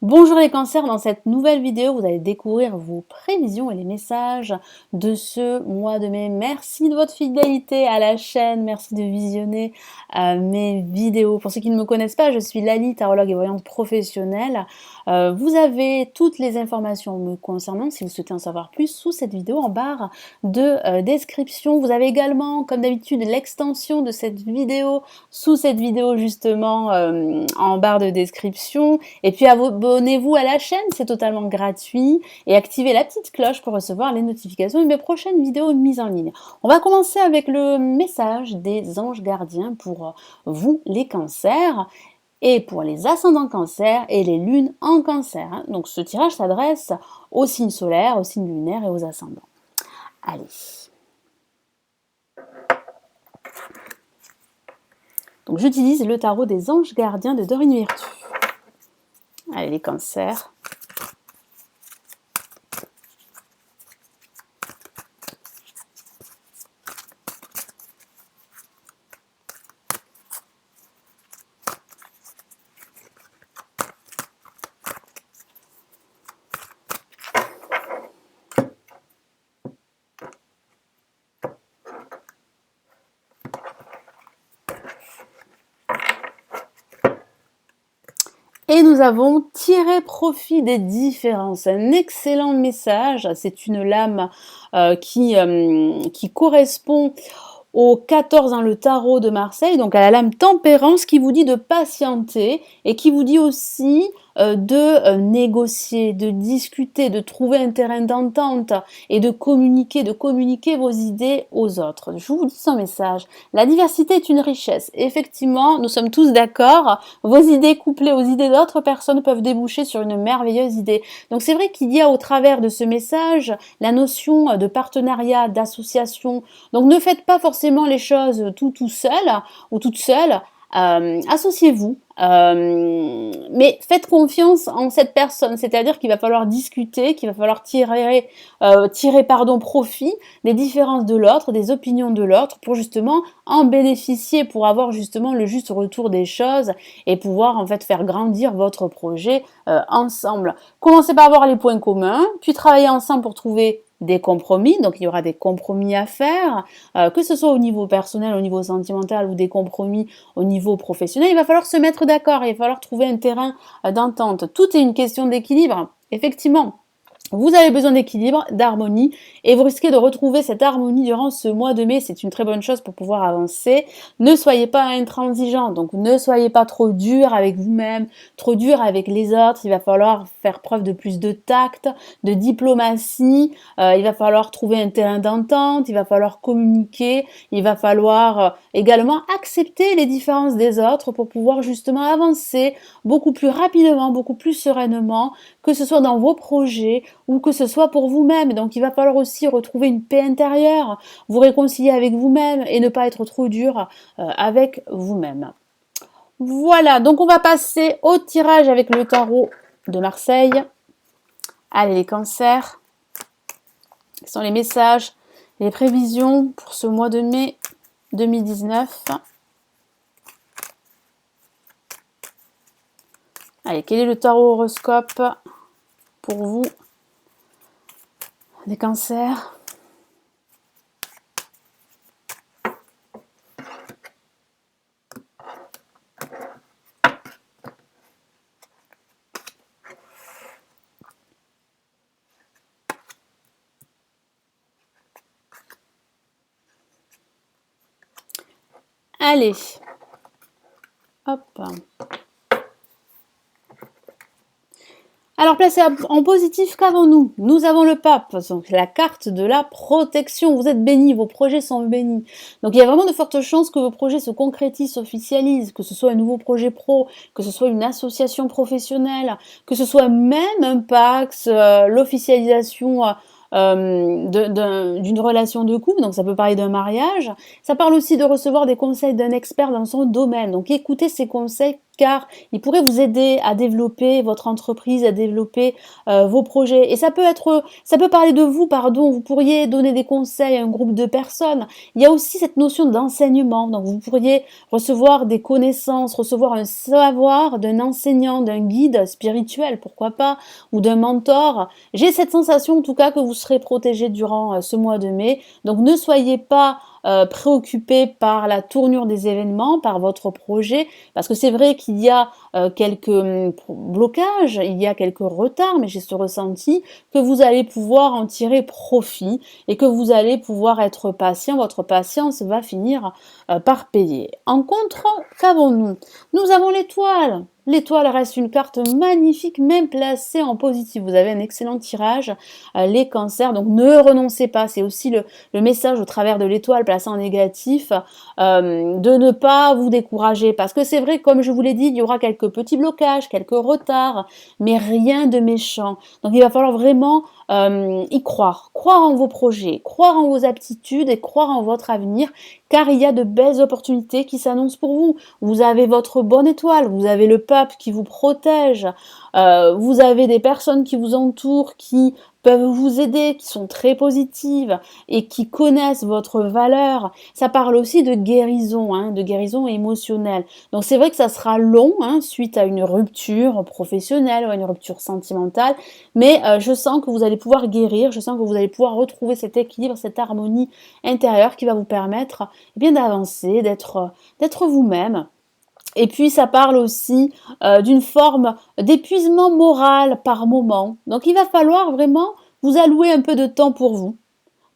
Bonjour les cancers, dans cette nouvelle vidéo, vous allez découvrir vos prévisions et les messages de ce mois de mai. Merci de votre fidélité à la chaîne, merci de visionner mes vidéos. Pour ceux qui ne me connaissent pas, je suis Lali, tarologue et voyante professionnelle. Vous avez toutes les informations me concernant, si vous souhaitez en savoir plus, sous cette vidéo en barre de description. Vous avez également, comme d'habitude, l'extension de cette vidéo sous cette vidéo justement en barre de description. Et puis abonnez-vous à la chaîne, c'est totalement gratuit. Et activez la petite cloche pour recevoir les notifications de mes prochaines vidéos mises en ligne. On va commencer avec le message des anges gardiens pour vous les cancers. Et pour les ascendants cancer et les lunes en cancer. Donc ce tirage s'adresse aux signes solaires, aux signes lunaires et aux ascendants. Allez. Donc j'utilise le tarot des anges gardiens de Dorine Virtue. Allez, les cancers. Et nous avons tiré profit des différences. Un excellent message. C'est une lame qui correspond au 14 dans le tarot de Marseille, donc à la lame tempérance qui vous dit de patienter et qui vous dit aussi de négocier, de discuter, de trouver un terrain d'entente et de communiquer vos idées aux autres. Je vous dis son message. La diversité est une richesse. Effectivement, nous sommes tous d'accord. Vos idées couplées aux idées d'autres personnes peuvent déboucher sur une merveilleuse idée. Donc c'est vrai qu'il y a au travers de ce message la notion de partenariat, d'association. Donc ne faites pas forcément les choses tout seul ou toute seule. Associez-vous, mais faites confiance en cette personne, c'est-à-dire qu'il va falloir discuter, qu'il va falloir tirer profit des différences de l'autre, des opinions de l'autre, pour justement en bénéficier, pour avoir justement le juste retour des choses et pouvoir en fait faire grandir votre projet ensemble. Commencez par avoir les points communs, puis travailler ensemble pour trouver des compromis, donc il y aura des compromis à faire, que ce soit au niveau personnel, au niveau sentimental ou des compromis au niveau professionnel, il va falloir se mettre d'accord, il va falloir trouver un terrain d'entente. Tout est une question d'équilibre, effectivement. Vous avez besoin d'équilibre, d'harmonie, et vous risquez de retrouver cette harmonie durant ce mois de mai. C'est une très bonne chose pour pouvoir avancer. Ne soyez pas intransigeant, donc ne soyez pas trop dur avec vous-même, trop dur avec les autres. Il va falloir faire preuve de plus de tact, de diplomatie. Il va falloir trouver un terrain d'entente, il va falloir communiquer, il va falloir également accepter les différences des autres pour pouvoir justement avancer beaucoup plus rapidement, beaucoup plus sereinement, que ce soit dans vos projets ou que ce soit pour vous-même. Donc il va falloir aussi retrouver une paix intérieure, vous réconcilier avec vous-même et ne pas être trop dur avec vous-même. Voilà, donc on va passer au tirage avec le tarot de Marseille. Allez les cancers, quels sont les messages, les prévisions pour ce mois de mai 2019. Allez, quel est le tarot horoscope pour vous, les cancers? Allez, hop. Alors placé en positif, qu'avons-nous? Nous avons le pape, donc la carte de la protection. Vous êtes bénis, vos projets sont bénis. Donc il y a vraiment de fortes chances que vos projets se concrétisent, s'officialisent, que ce soit un nouveau projet pro, que ce soit une association professionnelle, que ce soit même un Pacs, l'officialisation d'une relation de couple, donc ça peut parler d'un mariage. Ça parle aussi de recevoir des conseils d'un expert dans son domaine. Donc écoutez ces conseils car il pourrait vous aider à développer votre entreprise, à développer vos projets. Et ça peut parler de vous, pardon, vous pourriez donner des conseils à un groupe de personnes. Il y a aussi cette notion d'enseignement, donc vous pourriez recevoir des connaissances, recevoir un savoir d'un enseignant, d'un guide spirituel, pourquoi pas, ou d'un mentor. J'ai cette sensation en tout cas que vous serez protégé durant ce mois de mai, donc ne soyez pas préoccupé par la tournure des événements, par votre projet, parce que c'est vrai qu'il y a quelques blocages, il y a quelques retards, mais j'ai ce ressenti que vous allez pouvoir en tirer profit et que vous allez pouvoir être patient. Votre patience va finir par payer. En contre, qu'avons-nous? Nous avons l'étoile. L'étoile reste une carte magnifique, même placée en positif. Vous avez un excellent tirage, les cancers, donc ne renoncez pas. C'est aussi le message au travers de l'étoile placée en négatif, de ne pas vous décourager. Parce que c'est vrai, comme je vous l'ai dit, il y aura quelques petits blocages, quelques retards, mais rien de méchant. Donc il va falloir vraiment y croire en vos projets, croire en vos aptitudes et croire en votre avenir, car il y a de belles opportunités qui s'annoncent pour vous. Vous avez votre bonne étoile, vous avez le pape qui vous protège, vous avez des personnes qui vous entourent, qui peuvent vous aider, qui sont très positives et qui connaissent votre valeur. Ça parle aussi de guérison émotionnelle. Donc c'est vrai que ça sera long, suite à une rupture professionnelle ou à une rupture sentimentale, mais je sens que vous allez pouvoir guérir, je sens que vous allez pouvoir retrouver cet équilibre, cette harmonie intérieure qui va vous permettre bien d'avancer, d'être vous-même. Et puis ça parle aussi d'une forme d'épuisement moral par moment. Donc il va falloir vraiment vous allouer un peu de temps pour vous,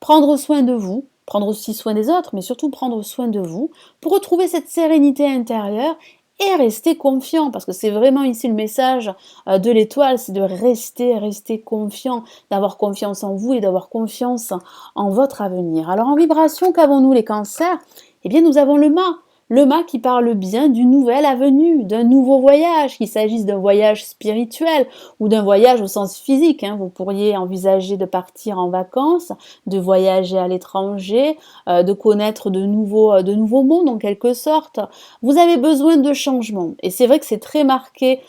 prendre soin de vous, prendre aussi soin des autres, mais surtout prendre soin de vous, pour retrouver cette sérénité intérieure et rester confiant, parce que c'est vraiment ici le message de l'étoile, c'est de rester confiant, d'avoir confiance en vous et d'avoir confiance en votre avenir. Alors en vibration, qu'avons-nous les cancers? Eh bien nous avons le mât. Le mât qui parle bien d'une nouvelle avenue, d'un nouveau voyage, qu'il s'agisse d'un voyage spirituel ou d'un voyage au sens physique. Vous pourriez envisager de partir en vacances, de voyager à l'étranger, de connaître de nouveaux mondes en quelque sorte. Vous avez besoin de changement et c'est vrai que c'est très marqué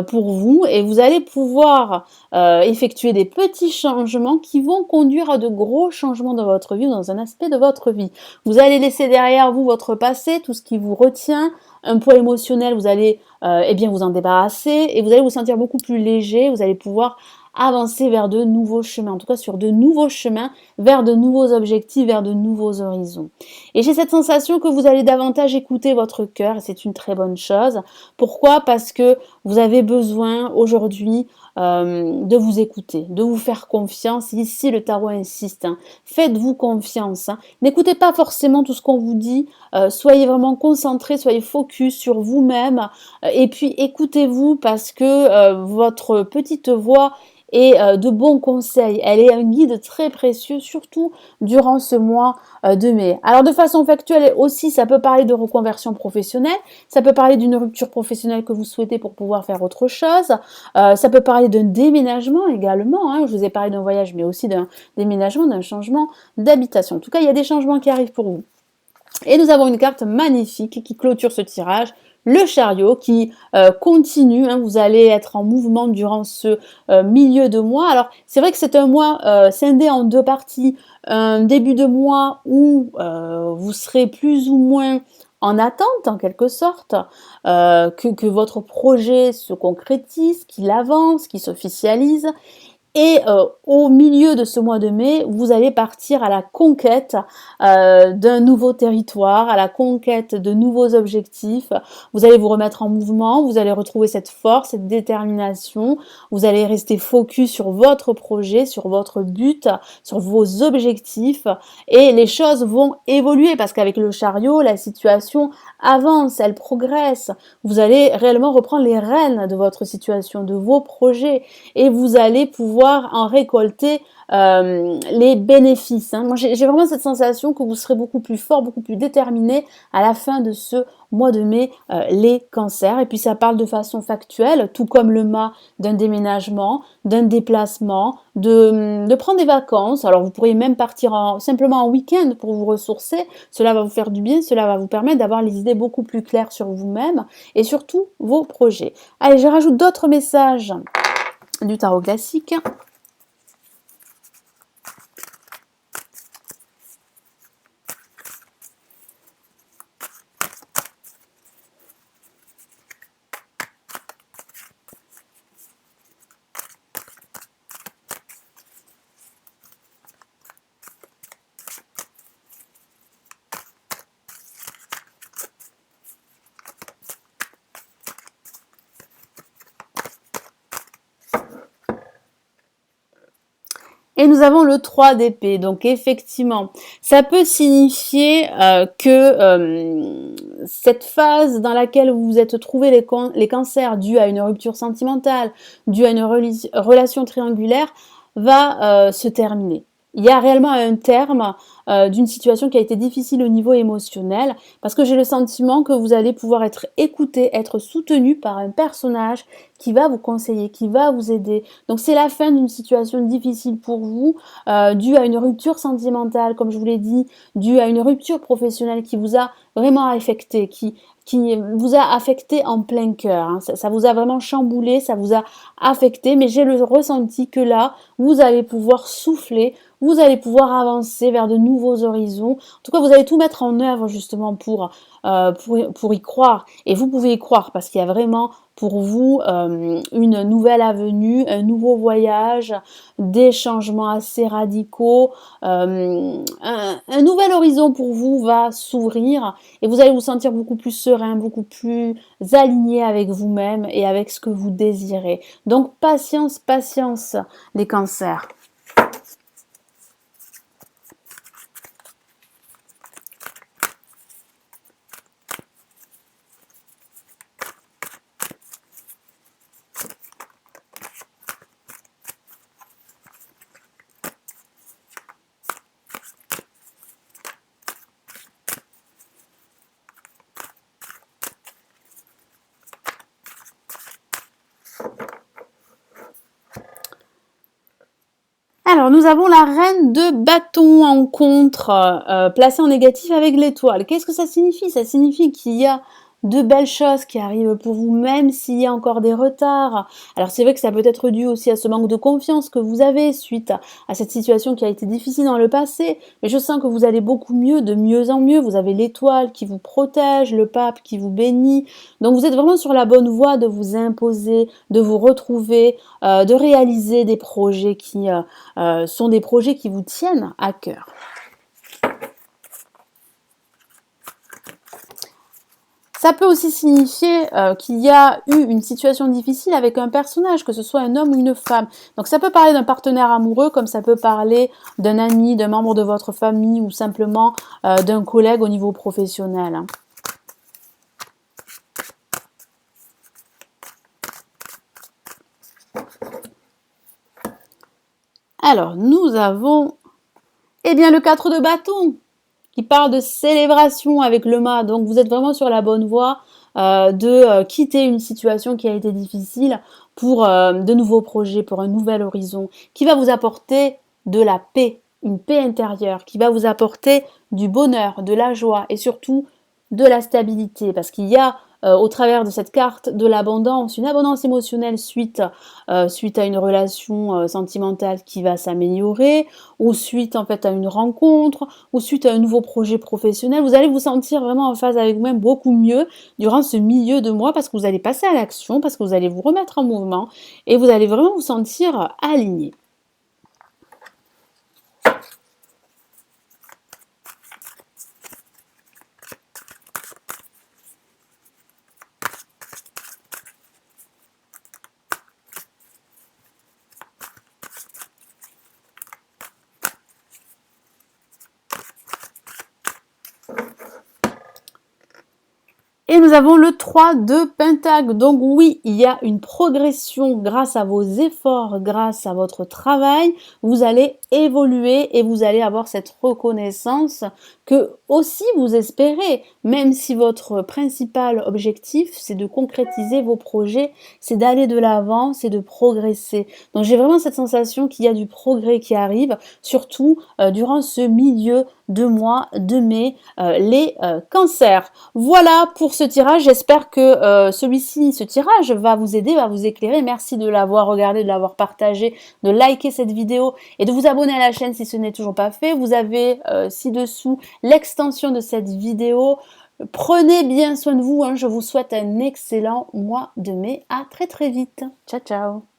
pour vous et vous allez pouvoir effectuer des petits changements qui vont conduire à de gros changements dans votre vie ou dans un aspect de votre vie. Vous allez laisser derrière vous votre passé, tout ce qui vous retient, un poids émotionnel, vous allez vous en débarrasser et vous allez vous sentir beaucoup plus léger, vous allez pouvoir avancer vers de nouveaux chemins, en tout cas sur de nouveaux chemins, vers de nouveaux objectifs, vers de nouveaux horizons. Et j'ai cette sensation que vous allez davantage écouter votre cœur et c'est une très bonne chose. Pourquoi? Parce que vous avez besoin aujourd'hui de vous écouter, de vous faire confiance. Ici, le tarot insiste. Faites-vous confiance. N'écoutez pas forcément tout ce qu'on vous dit. Soyez vraiment concentrés, soyez focus sur vous-même. Et puis, écoutez-vous parce que votre petite voix et de bons conseils. Elle est un guide très précieux, surtout durant ce mois de mai. Alors de façon factuelle aussi, ça peut parler de reconversion professionnelle, ça peut parler d'une rupture professionnelle que vous souhaitez pour pouvoir faire autre chose, ça peut parler d'un déménagement également, je vous ai parlé d'un voyage, mais aussi d'un déménagement, d'un changement d'habitation. En tout cas, il y a des changements qui arrivent pour vous. Et nous avons une carte magnifique qui clôture ce tirage, le chariot qui continue, vous allez être en mouvement durant ce milieu de mois. Alors c'est vrai que c'est un mois scindé en deux parties, un début de mois où vous serez plus ou moins en attente en quelque sorte, que votre projet se concrétise, qu'il avance, qu'il s'officialise. Et au milieu de ce mois de mai, vous allez partir à la conquête d'un nouveau territoire, à la conquête de nouveaux objectifs. Vous allez vous remettre en mouvement, vous allez retrouver cette force, cette détermination. Vous allez rester focus sur votre projet, sur votre but, sur vos objectifs. Et les choses vont évoluer parce qu'avec le chariot, la situation avance, elle progresse. Vous allez réellement reprendre les rênes de votre situation, de vos projets. Et vous allez pouvoir pouvoir en récolter les bénéfices. Hein. Moi, j'ai vraiment cette sensation que vous serez beaucoup plus fort, beaucoup plus déterminé à la fin de ce mois de mai, les cancers. Et puis ça parle de façon factuelle, tout comme le mât d'un déménagement, d'un déplacement, de prendre des vacances. Alors vous pourriez même partir simplement en week-end pour vous ressourcer. Cela va vous faire du bien, cela va vous permettre d'avoir les idées beaucoup plus claires sur vous-même et surtout vos projets. Allez, je rajoute d'autres messages du tarot classique. Et nous avons le 3 d'épée. Donc effectivement, ça peut signifier que cette phase dans laquelle vous vous êtes trouvé les cancers dus à une rupture sentimentale, due à une relation triangulaire, va se terminer. Il y a réellement un terme d'une situation qui a été difficile au niveau émotionnel, parce que j'ai le sentiment que vous allez pouvoir être écouté, être soutenu par un personnage qui va vous conseiller, qui va vous aider. Donc c'est la fin d'une situation difficile pour vous, due à une rupture sentimentale, comme je vous l'ai dit, due à une rupture professionnelle qui vous a vraiment affecté, qui vous a affecté en plein cœur. Hein. Ça vous a vraiment chamboulé, ça vous a affecté, mais j'ai le ressenti que là, vous allez pouvoir souffler, vous allez pouvoir avancer vers de nouveaux horizons. En tout cas, vous allez tout mettre en œuvre justement pour y croire. Et vous pouvez y croire parce qu'il y a vraiment pour vous une nouvelle avenue, un nouveau voyage, des changements assez radicaux, un nouvel horizon pour vous va s'ouvrir et vous allez vous sentir beaucoup plus serein, beaucoup plus aligné avec vous-même et avec ce que vous désirez. Donc patience, patience les cancers. Alors, nous avons la reine de bâton en contre, placée en négatif avec l'étoile. Qu'est-ce que ça signifie? Ça signifie qu'il y a de belles choses qui arrivent pour vous, même s'il y a encore des retards. Alors, c'est vrai que ça peut être dû aussi à ce manque de confiance que vous avez suite à cette situation qui a été difficile dans le passé. Mais je sens que vous allez beaucoup mieux, de mieux en mieux. Vous avez l'étoile qui vous protège, le pape qui vous bénit. Donc, vous êtes vraiment sur la bonne voie de vous imposer, de vous retrouver, de réaliser des projets qui sont des projets qui vous tiennent à cœur. Ça peut aussi signifier qu'il y a eu une situation difficile avec un personnage, que ce soit un homme ou une femme. Donc ça peut parler d'un partenaire amoureux, comme ça peut parler d'un ami, d'un membre de votre famille ou simplement d'un collègue au niveau professionnel. Hein. Alors, nous avons le 4 de bâton qui parle de célébration avec le mât. Donc, vous êtes vraiment sur la bonne voie de quitter une situation qui a été difficile pour de nouveaux projets, pour un nouvel horizon qui va vous apporter de la paix, une paix intérieure, qui va vous apporter du bonheur, de la joie et surtout de la stabilité. Parce qu'il y a au travers de cette carte de l'abondance, une abondance émotionnelle suite à une relation sentimentale qui va s'améliorer, ou suite en fait à une rencontre, ou suite à un nouveau projet professionnel. Vous allez vous sentir vraiment en phase avec vous-même beaucoup mieux durant ce milieu de mois parce que vous allez passer à l'action, parce que vous allez vous remettre en mouvement et vous allez vraiment vous sentir aligné. Et nous avons le 3 de Pentacle. Donc oui, il y a une progression grâce à vos efforts, grâce à votre travail. Vous allez évoluer et vous allez avoir cette reconnaissance que aussi vous espérez, même si votre principal objectif, c'est de concrétiser vos projets, c'est d'aller de l'avant, c'est de progresser. Donc j'ai vraiment cette sensation qu'il y a du progrès qui arrive, surtout durant ce milieu de mois de mai, les cancers. Voilà pour ce tirage, j'espère que ce tirage va vous aider, va vous éclairer. Merci de l'avoir regardé, de l'avoir partagé, de liker cette vidéo et de vous abonner à la chaîne si ce n'est toujours pas fait. Vous avez ci-dessous l'extension de cette vidéo. Prenez bien soin de vous, hein. Je vous souhaite un excellent mois de mai. À très très vite. Ciao ciao.